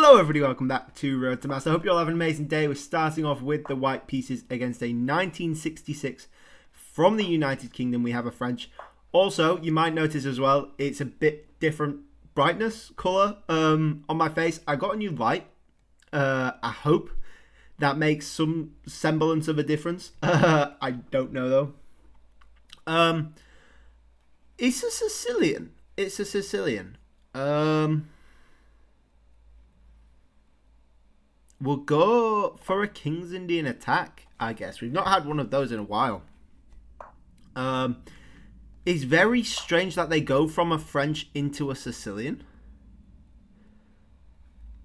Hello everybody, welcome back to Road to Master. I hope you all have an amazing day. We're starting off with the white pieces against a 1966 from the United Kingdom. We have a French. Also, you might notice as well, it's a bit different brightness, colour on my face. I got a new light. I hope that makes some semblance of a difference. I don't know though. It's a Sicilian. It's a Sicilian. We'll go for a King's Indian attack, I guess. We've not had one of those in a while. It's very strange that they go from a French into a Sicilian.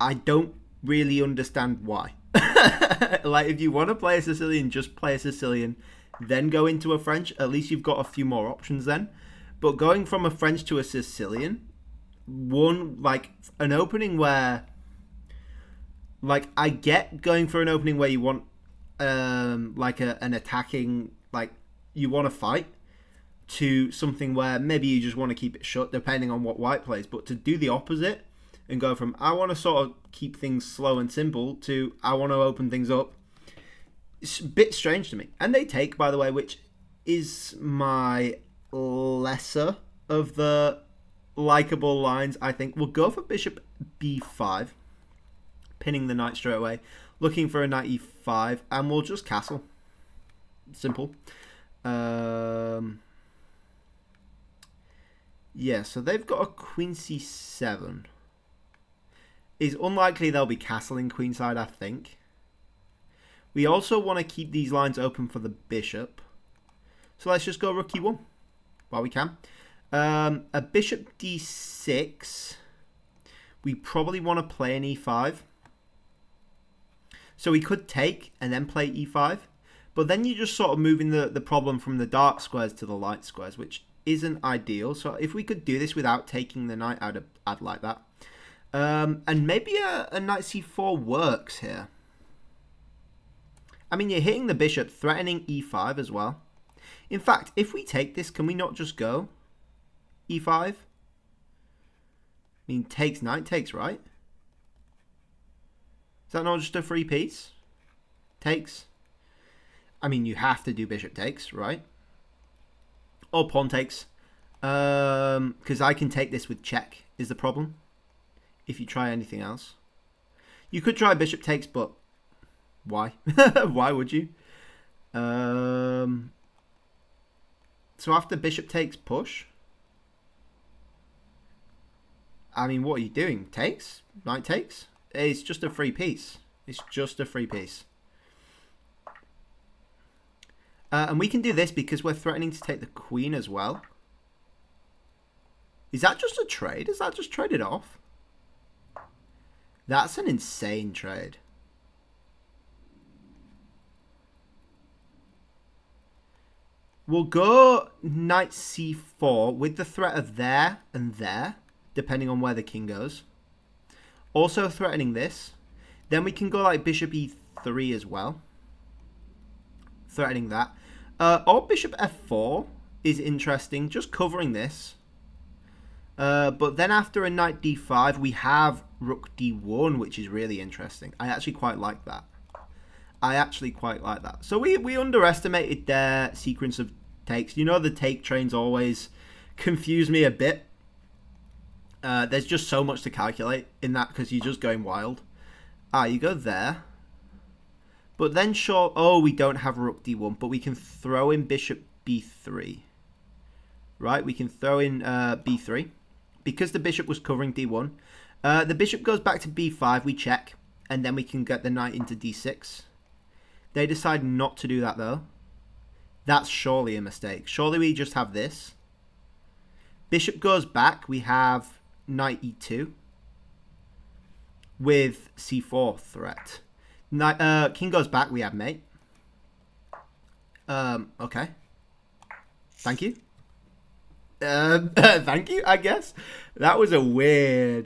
I don't really understand why. Like, if you want to play a Sicilian, just play a Sicilian, then go into a French. At least you've got a few more options then. But going from a French to a Sicilian, like, an opening where... Like, I get going for an opening where you want, like, an attacking, like, you want to fight, to something where maybe you just want to keep it shut, depending on what white plays. But to do the opposite and go from, I want to sort of keep things slow and simple, to, I want to open things up, it's a bit strange to me. And they take, by the way, which is my lesser of the likable lines, I think. We'll go for bishop b5. Pinning the knight straight away, looking for a knight e5, and we'll just castle. Simple. Yeah, so they've got a queen c7. It's unlikely they'll be castling queenside, I think. We also want to keep these lines open for the bishop. So let's just go rook e1 while we can. A bishop d6. We probably want to play an e5. So we could take and then play e5, but then you're just sort of moving the problem from the dark squares to the light squares, which isn't ideal. So if we could do this without taking the knight, I'd like that. And maybe a knight c4 works here. I mean, you're hitting the bishop, threatening e5 as well. In fact, if we take this, can we not just go e5? I mean, takes knight, takes, right? Is that not just a free piece? Takes. I mean, you have to do bishop takes, right? Or pawn takes. Because I can take this with check, is the problem. If you try anything else. You could try bishop takes, but why? Why would you? So after bishop takes, push. I mean, what are you doing? Takes? Knight takes? It's just a free piece. It's just a free piece. And we can do this because we're threatening to take the queen as well. Is that just a trade? Is that just traded off? That's an insane trade. We'll go knight c4 with the threat of there and there, depending on where the king goes. Also threatening this. Then we can go like bishop e3 as well. Threatening that. Or bishop f4 is interesting. Just covering this. But then after a knight d5, we have rook d1, which is really interesting. I actually quite like that. So we underestimated their sequence of takes. You know, the take trains always confuse me a bit. There's just so much to calculate in that because you're just going wild. You go there. But then sure, oh, we don't have rook d1, but we can throw in bishop b3. Right, we can throw in b3. Because the bishop was covering d1. The bishop goes back to b5, we check. And then we can get the knight into d6. They decide not to do that though. That's surely a mistake. Surely we just have this. Bishop goes back, we have knight e2 with c4 threat. King goes back, we have mate. Okay. Thank you. Thank you, I guess. That was a weird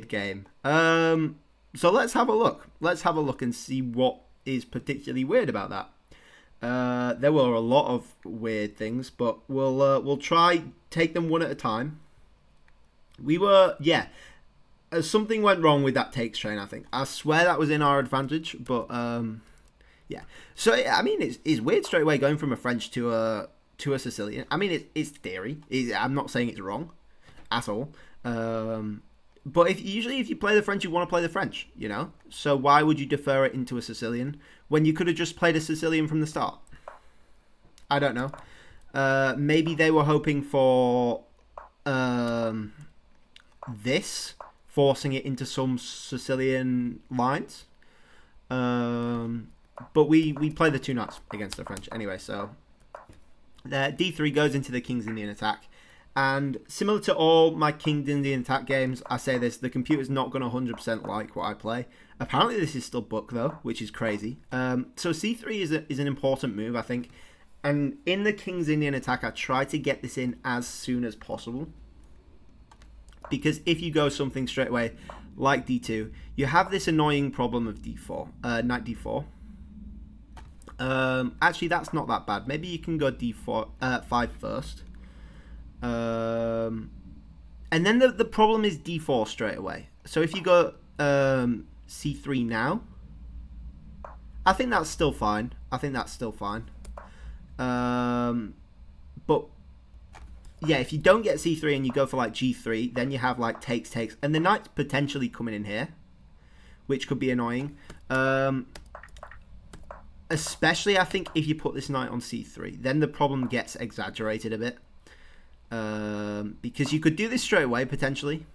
game. So let's have a look. Let's have a look and see what is particularly weird about that. There were a lot of weird things, but we'll try take them one at a time. We were, yeah, something went wrong with that takes train, I think. I swear that was in our advantage, but yeah. So I mean, it's weird straight away going from a French to a Sicilian. I mean, it's theory. I'm not saying it's wrong at all. But usually if you play the French, you want to play the French, you know. So why would you defer it into a Sicilian when you could have just played a Sicilian from the start? I don't know. Maybe they were hoping for this, forcing it into some Sicilian lines. But we play the two knights against the French anyway. So D3 goes into the King's Indian attack. And similar to all my King's Indian attack games, I say this, the computer's not going to 100% like what I play. Apparently this is still book though, which is crazy. So C3 is an important move, I think. And in the King's Indian attack, I try to get this in as soon as possible. Because if you go something straight away, like D2, you have this annoying problem of D4, Knight D4. Actually, that's not that bad. Maybe you can go D4, 5 first. And then the problem is D4 straight away. So if you go C3 now, I think that's still fine. But yeah, if you don't get C3 and you go for like G3, then you have like takes, and the knight's potentially coming in here, which could be annoying. Especially, I think, if you put this knight on C3, then the problem gets exaggerated a bit. Because you could do this straight away, potentially.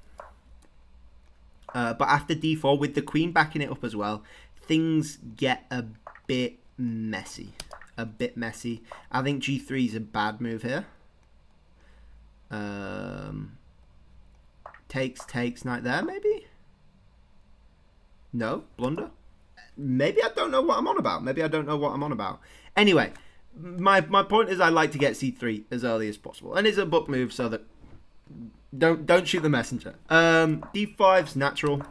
But after D4, with the queen backing it up as well, things get a bit messy. I think G3 is a bad move here. Takes, knight there, maybe? No, blunder? Maybe I don't know what I'm on about. Anyway, my point is I like to get C3 as early as possible. And it's a book move, so that don't shoot the messenger. D5's natural.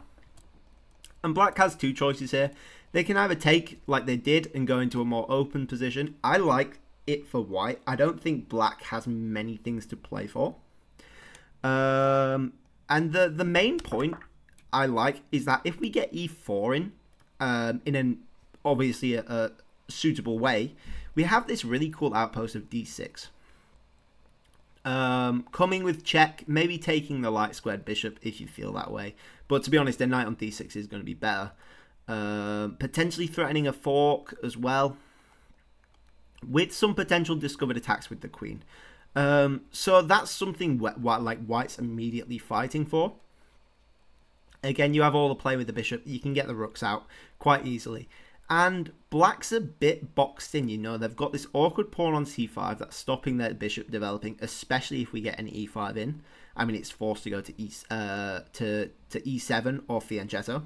And black has two choices here. They can either take, like they did, and go into a more open position. I like it for white. I don't think black has many things to play for. And the main point I like is that if we get E4 in an obviously a suitable way, we have this really cool outpost of D6. Coming with check, maybe taking the light squared bishop if you feel that way. But to be honest, a knight on D6 is going to be better. Potentially threatening a fork as well, with some potential discovered attacks with the queen. So that's something like white's immediately fighting for. Again, you have all the play with the bishop. You can get the rooks out quite easily. And black's a bit boxed in, you know. They've got this awkward pawn on c5 that's stopping their bishop developing, especially if we get an e5 in. I mean, it's forced to go to e7 or fianchetto.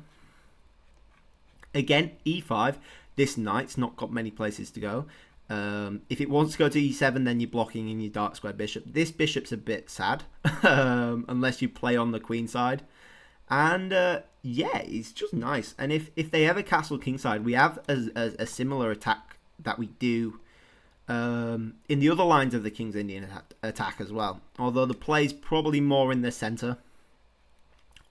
Again, e5, this knight's not got many places to go. If it wants to go to e7, then you're blocking in your dark square bishop. This bishop's a bit sad, unless you play on the queen side. And yeah, it's just nice. And if they ever castle kingside, we have a similar attack that we do in the other lines of the King's Indian attack as well. Although the play's probably more in the center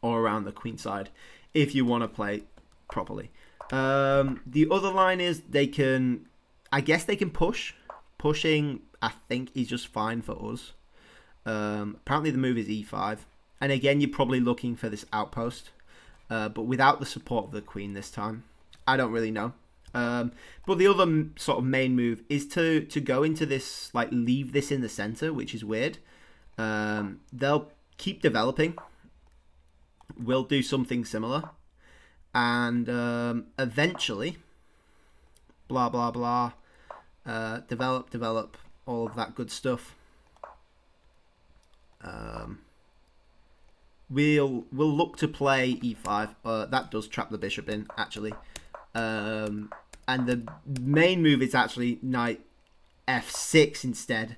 or around the queen side if you want to play properly. The other line is I guess they can push. Pushing, I think, is just fine for us. Apparently the move is e5. And again, you're probably looking for this outpost. But without the support of the queen this time. I don't really know. But the other sort of main move is to go into this, like, leave this in the center, which is weird. They'll keep developing. We'll do something similar. And eventually, blah, blah, blah, develop, all of that good stuff. We'll look to play e5. That does trap the bishop in, actually. And the main move is actually knight f6 instead.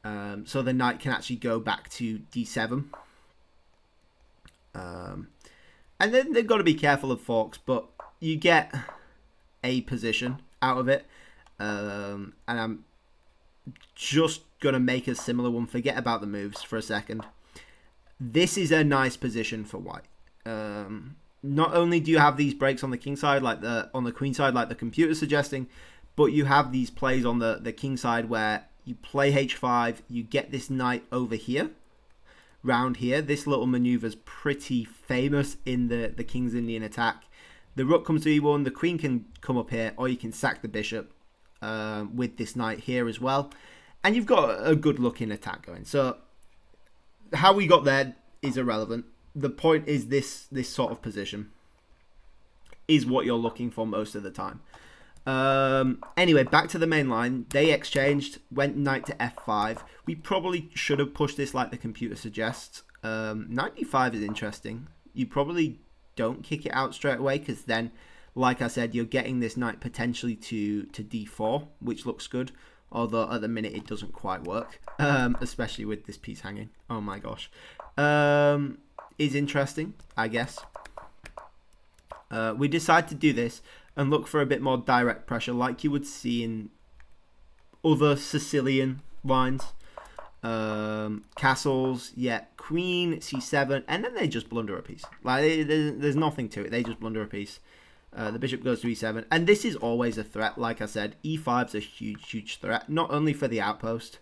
So the knight can actually go back to d7. And then they've got to be careful of forks, but you get a position out of it. And I'm just going to make a similar one. Forget about the moves for a second. This is a nice position for white. Not only do you have these breaks on the king side, like on the queen side, like the computer's suggesting, but you have these plays on the king side where you play h5, you get this knight over here, round here. This little maneuver's pretty famous in the King's Indian attack. The rook comes to e1, the queen can come up here, or you can sack the bishop with this knight here as well. And you've got a good looking attack going. So how we got there is irrelevant. The point is this sort of position is what you're looking for most of the time. Anyway, back to the main line. They exchanged, went knight to f5. We probably should have pushed this like the computer suggests. Knight d5 is interesting. You probably don't kick it out straight away, because then, like I said, you're getting this knight potentially to d4, which looks good. Although at the minute it doesn't quite work, especially with this piece hanging. Oh my gosh. Is interesting, I guess. We decide to do this and look for a bit more direct pressure, like you would see in other Sicilian lines. Castles, yeah, queen, c7, and then they just blunder a piece. Like there's nothing to it. They just blunder a piece. The bishop goes to e7, and this is always a threat. Like I said, e5's a huge threat, not only for the outpost,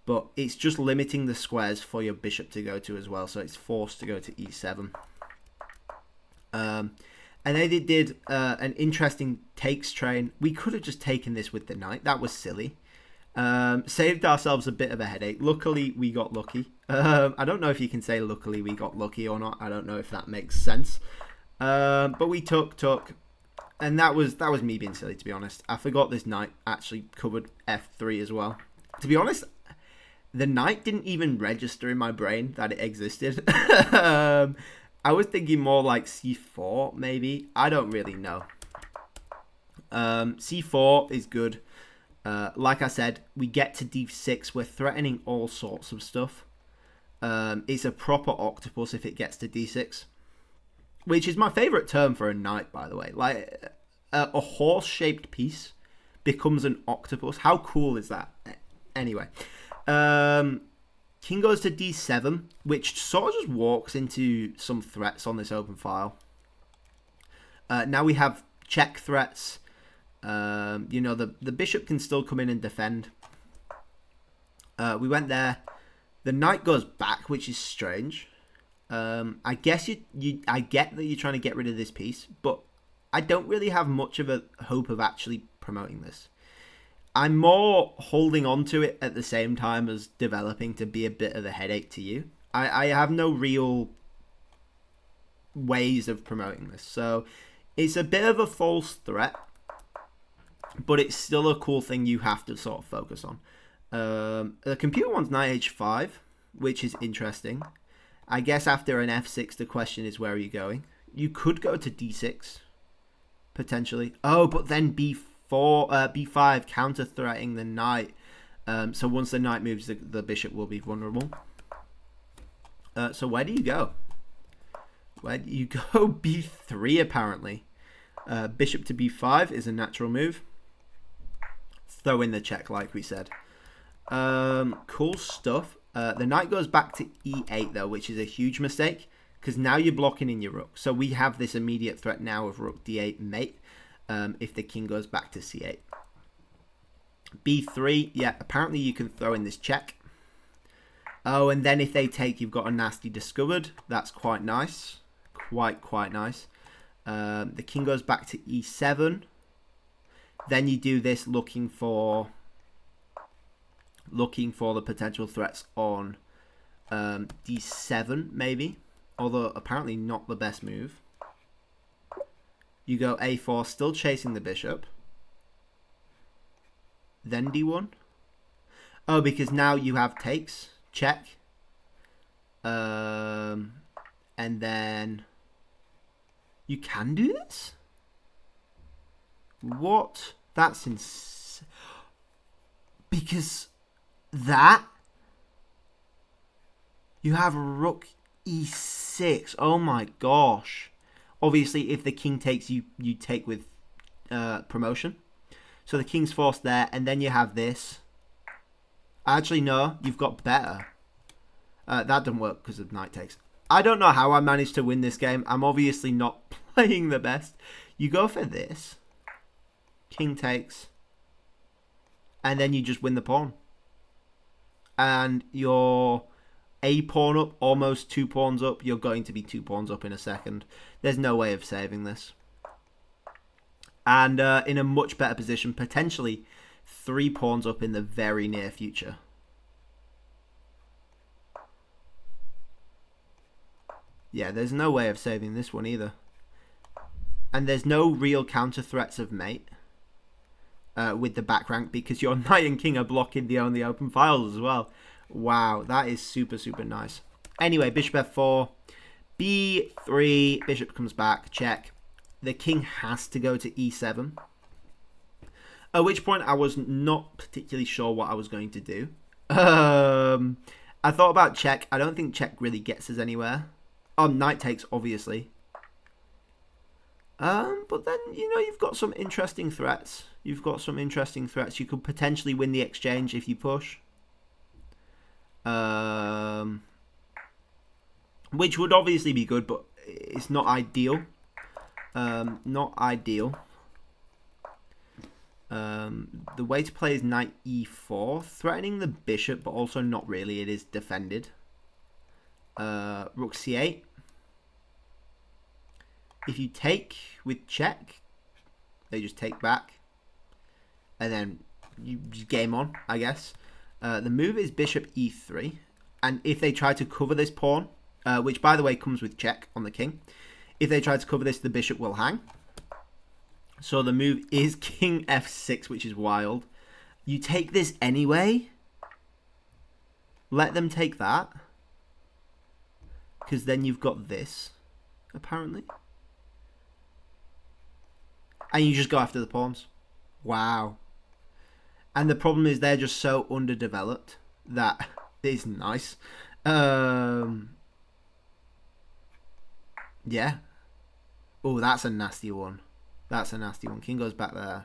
but it's just limiting the squares for your bishop to go to as well, so it's forced to go to e7. And they did an interesting takes train. We could have just taken this with the knight. That was silly. Saved ourselves a bit of a headache. Luckily, we got lucky. I don't know if you can say luckily we got lucky or not. I don't know if that makes sense. But we took, and that was me being silly, to be honest. I forgot this knight actually covered f3 as well. To be honest, the knight didn't even register in my brain that it existed. I was thinking more like c4, maybe. I don't really know. c4 is good. Like I said, we get to d6. We're threatening all sorts of stuff. It's a proper octopus if it gets to d6. Which is my favourite term for a knight, by the way. Like, a horse-shaped piece becomes an octopus. How cool is that? Anyway. King goes to d7, which sort of just walks into some threats on this open file. Now we have check threats. You know, the bishop can still come in and defend. We went there. The knight goes back, which is strange. I guess I get that you're trying to get rid of this piece, but I don't really have much of a hope of actually promoting this. I'm more holding on to it at the same time as developing to be a bit of a headache to you. I have no real ways of promoting this, so it's a bit of a false threat, but it's still a cool thing you have to sort of focus on. The computer wants knight h5, which is interesting. I guess after an f6, the question is, where are you going? You could go to d6, potentially. Oh, but then b5, counter-threatening the knight. So once the knight moves, the bishop will be vulnerable. So where do you go? Where do you go? b3, apparently. Bishop to b5 is a natural move. Throw in the check, like we said. Cool stuff. The knight goes back to e8, though, which is a huge mistake, because now you're blocking in your rook. So we have this immediate threat now of rook d8 mate, if the king goes back to c8. b3, yeah, apparently you can throw in this check. Oh, and then if they take, you've got a nasty discovered. That's quite nice. Quite nice. The king goes back to e7. Then you do this looking for the potential threats on d7, maybe. Although apparently not the best move. You go a4, still chasing the bishop. Then d1. Oh, because now you have takes. Check. And then you can do this? What? That's insane. Because that, you have rook e6. Oh my gosh. Obviously, if the king takes, you take with promotion. So the king's forced there, and then you have this. Actually, no, you've got better. That doesn't work because of knight takes. I don't know how I managed to win this game. I'm obviously not playing the best. You go for this. King takes. And then you just win the pawn. And you're a pawn up, almost 2 pawns up. You're going to be 2 pawns up in a second. There's no way of saving this. And in a much better position, potentially 3 pawns up in the very near future. Yeah, there's no way of saving this one either. And there's no real counter threats of mate with the back rank because your knight and king are blocking the only open files as well. Wow, that is super, super nice. Anyway, bishop f4, b3, bishop comes back, check. The king has to go to e7. At which point I was not particularly sure what I was going to do. I thought about check. I don't think check really gets us anywhere. Oh, knight takes, obviously. But then, you know, you've got some interesting threats. You could potentially win the exchange if you push. Which would obviously be good, but it's not ideal. The way to play is knight e4, threatening the bishop, but also not really. It is defended. Rook c8. If you take with check, they just take back. And then you game on, I guess. The move is bishop e3. And if they try to cover this pawn, which by the way comes with check on the king. If they try to cover this, the bishop will hang. So the move is king f6, which is wild. You take this anyway. Let them take that. Because then you've got this, apparently. And you just go after the pawns. Wow. And the problem is they're just so underdeveloped that is nice. Yeah. Oh, that's a nasty one. King goes back there.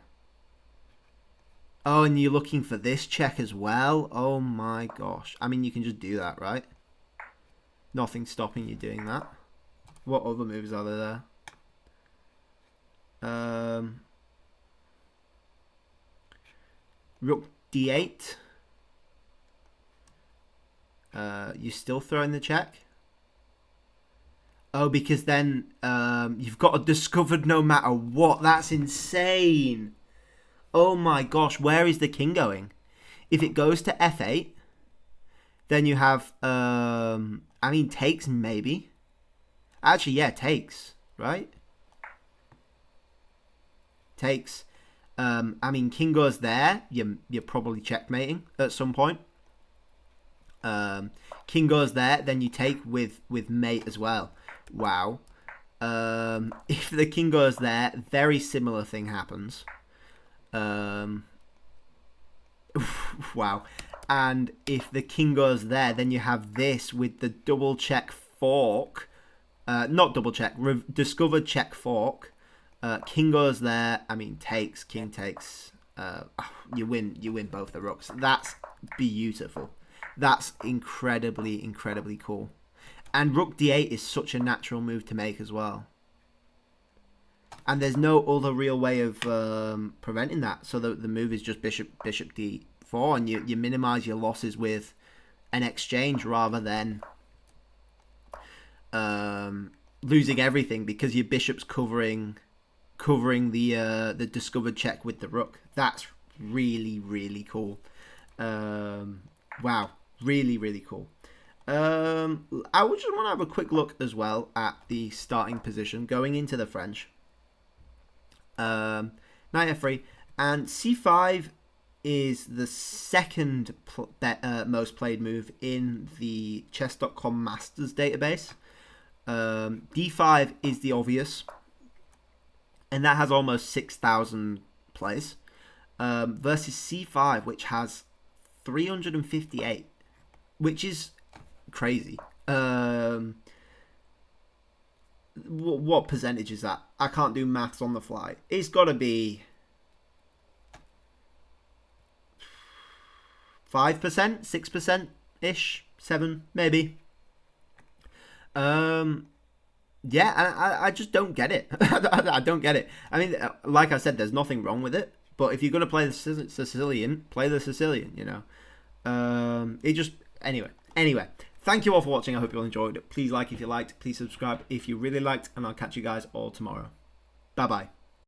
Oh, and you're looking for this check as well? Oh my gosh. I mean, you can just do that, right? Nothing's stopping you doing that. What other moves are there? Rook d8. You're still throwing the check? Oh, because then you've got it discovered no matter what. That's insane. Oh my gosh, where is the king going? If it goes to f8, then you have, I mean, takes maybe. Actually, yeah, takes, right? Takes. I mean, king goes there. You're probably checkmating at some point. King goes there, then you take with mate as well. Wow. If the king goes there, very similar thing happens. Wow. And if the king goes there, then you have this with the double check fork. Not double check, discovered check fork. King goes there. I mean, takes, king takes. You win both the rooks. That's beautiful. That's incredibly, incredibly cool. And rook d8 is such a natural move to make as well. And there's no other real way of preventing that. So the move is just bishop d4, and you minimize your losses with an exchange rather than losing everything because your bishop's covering the discovered check with the rook. That's really, really cool. Wow, really, really cool. I would just want to have a quick look as well at the starting position going into the French. Knight f3 and c5 is the second most played move in the chess.com Masters database. d5 is the obvious, and that has almost 6,000 plays, versus c5, which has 358, which is crazy. What percentage is that? I can't do maths on the fly. It's got to be 5%, 6% ish, 7 maybe. Yeah, I just don't get it. I don't get it. I mean, like I said, there's nothing wrong with it. But if you're gonna play the Sicilian, play the Sicilian. You know. It just anyway. Thank you all for watching. I hope you all enjoyed it. Please like if you liked. Please subscribe if you really liked, and I'll catch you guys all tomorrow. Bye bye.